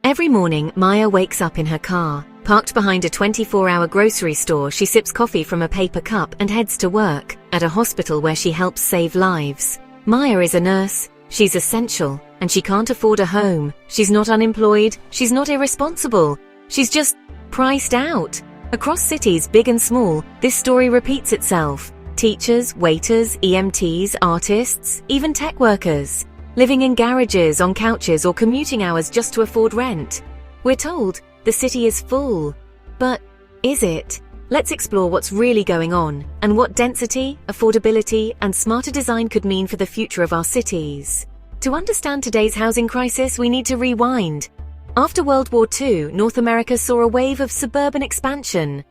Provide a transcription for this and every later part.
Every morning, Maya wakes up in her car. Parked behind a 24-hour grocery store, she sips coffee from a paper cup and heads to work at a hospital where she helps save lives. Maya is a nurse. She's essential, and she can't afford a home. She's not unemployed. She's not irresponsible. She's just priced out. Across cities, big and small, this story repeats itself. Teachers, waiters, EMTs, artists, even tech workers, living in garages, on couches, or commuting hours just to afford rent. We're told the city is full. But is it? Let's explore what's really going on and what density, affordability, and smarter design could mean for the future of our cities. To understand today's housing crisis, we need to rewind. After World War II, North America saw a wave of suburban expansion.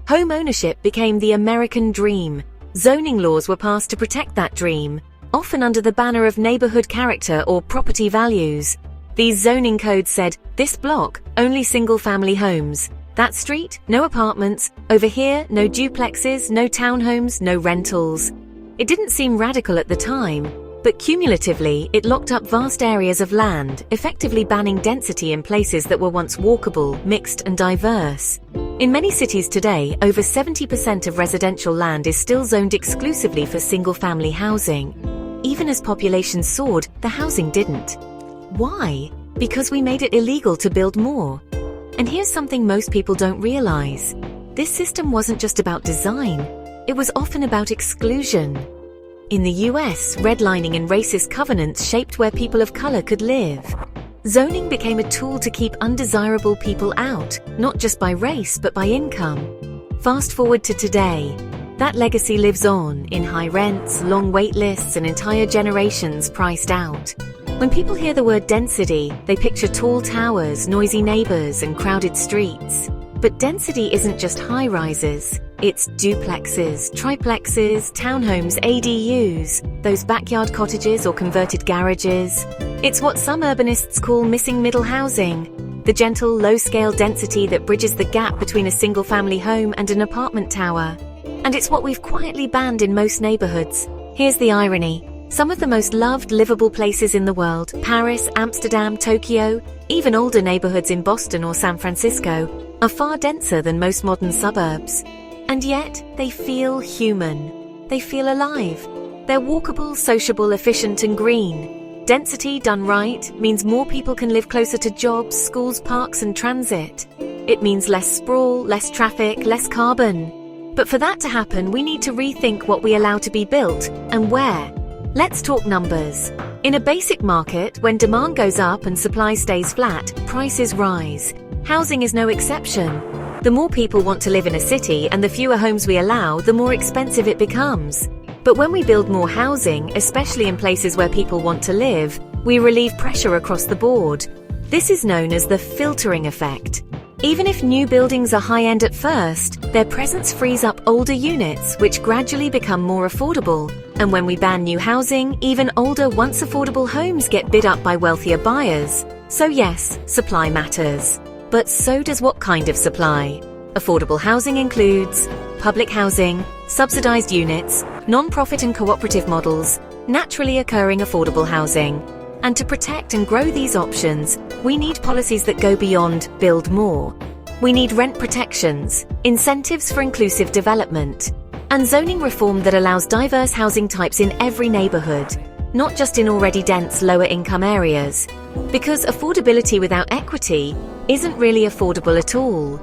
Home ownership became the American dream. Zoning laws were passed to protect that dream, often under the banner of neighborhood character or property values. These zoning codes said, this block, only single-family homes. That street, no apartments. Over here, no duplexes, no townhomes, no rentals. It didn't seem radical at the time, but cumulatively, it locked up vast areas of land, effectively banning density in places that were once walkable, mixed, and diverse. In many cities today, over 70% of residential land is still zoned exclusively for single-family housing. Even as population soared, the housing didn't. Why? Because we made it illegal to build more. And here's something most people don't realize. This system wasn't just about design. It was often about exclusion. In the US, redlining and racist covenants shaped where people of color could live. Zoning became a tool to keep undesirable people out, not just by race, but by income. Fast forward to today. That legacy lives on in high rents, long wait lists, and entire generations priced out. When people hear the word density, they picture tall towers, noisy neighbors, and crowded streets. But density isn't just high-rises. It's duplexes, triplexes, townhomes, ADUs, those backyard cottages or converted garages. It's what some urbanists call missing middle housing, the gentle, low-scale density that bridges the gap between a single-family home and an apartment tower. And it's what we've quietly banned in most neighborhoods. Here's the irony. Some of the most loved, livable places in the world, Paris, Amsterdam, Tokyo, even older neighborhoods in Boston or San Francisco, are far denser than most modern suburbs. And yet, they feel human. They feel alive. They're walkable, sociable, efficient, and green. Density done right means more people can live closer to jobs, schools, parks, and transit. It means less sprawl, less traffic, less carbon. But for that to happen, we need to rethink what we allow to be built and where. Let's talk numbers. In a basic market, when demand goes up and supply stays flat, prices rise. Housing is no exception. The more people want to live in a city and the fewer homes we allow, the more expensive it becomes. But when we build more housing, especially in places where people want to live, we relieve pressure across the board. This is known as the filtering effect. Even if new buildings are high-end at first, their presence frees up older units, which gradually become more affordable. And when we ban new housing, even older, once affordable homes get bid up by wealthier buyers. So yes, supply matters. But so does what kind of supply. Affordable housing includes public housing, subsidized units, non-profit and cooperative models, naturally occurring affordable housing. And to protect and grow these options, we need policies that go beyond build more. We need rent protections, incentives for inclusive development, and zoning reform that allows diverse housing types in every neighborhood, not just in already dense lower-income areas. Because affordability without equity isn't really affordable at all.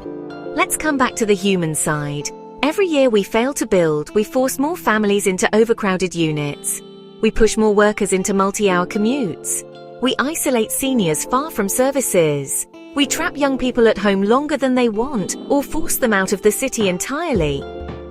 Let's come back to the human side. Every year we fail to build, we force more families into overcrowded units. We push more workers into multi-hour commutes. We isolate seniors far from services. We trap young people at home longer than they want or force them out of the city entirely.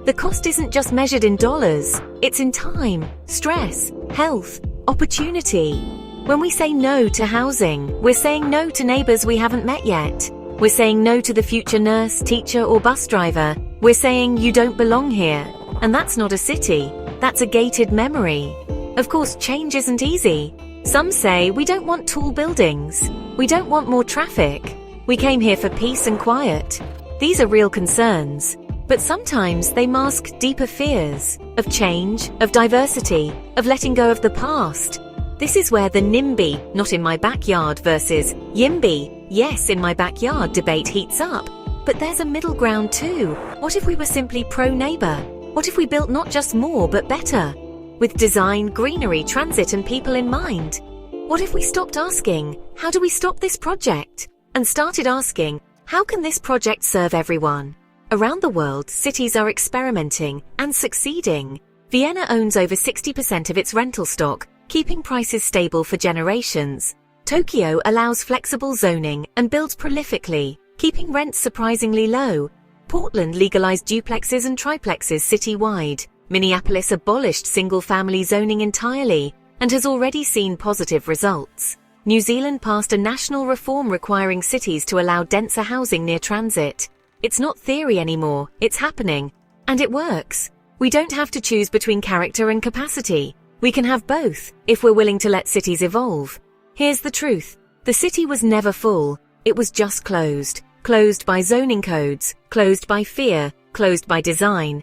The cost isn't just measured in dollars, it's in time, stress, health, opportunity. When we say no to housing, we're saying no to neighbors we haven't met yet. We're saying no to the future nurse, teacher, or bus driver. We're saying you don't belong here. And that's not a city, that's a gated memory. Of course, change isn't easy. Some say we don't want tall buildings. We don't want more traffic. We came here for peace and quiet. These are real concerns. But sometimes they mask deeper fears of change, of diversity, of letting go of the past. This is where the NIMBY, not in my backyard, versus YIMBY, Yes, in my backyard debate heats up, but there's a middle ground too. What if we were simply pro-neighbor? What if we built not just more, but better? With design, greenery, transit, and people in mind. What if we stopped asking, how do we stop this project? And started asking, how can this project serve everyone? Around the world, cities are experimenting and succeeding. Vienna owns over 60% of its rental stock, keeping prices stable for generations. Tokyo allows flexible zoning and builds prolifically, keeping rents surprisingly low. Portland legalized duplexes and triplexes citywide. Minneapolis abolished single-family zoning entirely and has already seen positive results. New Zealand passed a national reform requiring cities to allow denser housing near transit. It's not theory anymore, it's happening. And it works. We don't have to choose between character and capacity. We can have both, if we're willing to let cities evolve. Here's the truth. The city was never full. It was just closed. Closed by zoning codes, closed by fear, closed by design.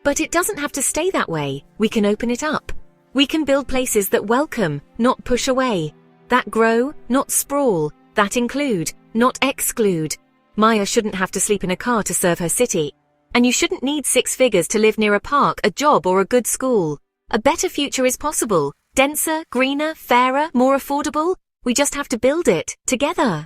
But it doesn't have to stay that way. We can open it up. We can build places that welcome, not push away. That grow, not sprawl. That include, not exclude. Maya shouldn't have to sleep in a car to serve her city. And you shouldn't need 6 figures to live near a park, a job, or a good school. A better future is possible. Denser, greener, fairer, more affordable. We just have to build it, together.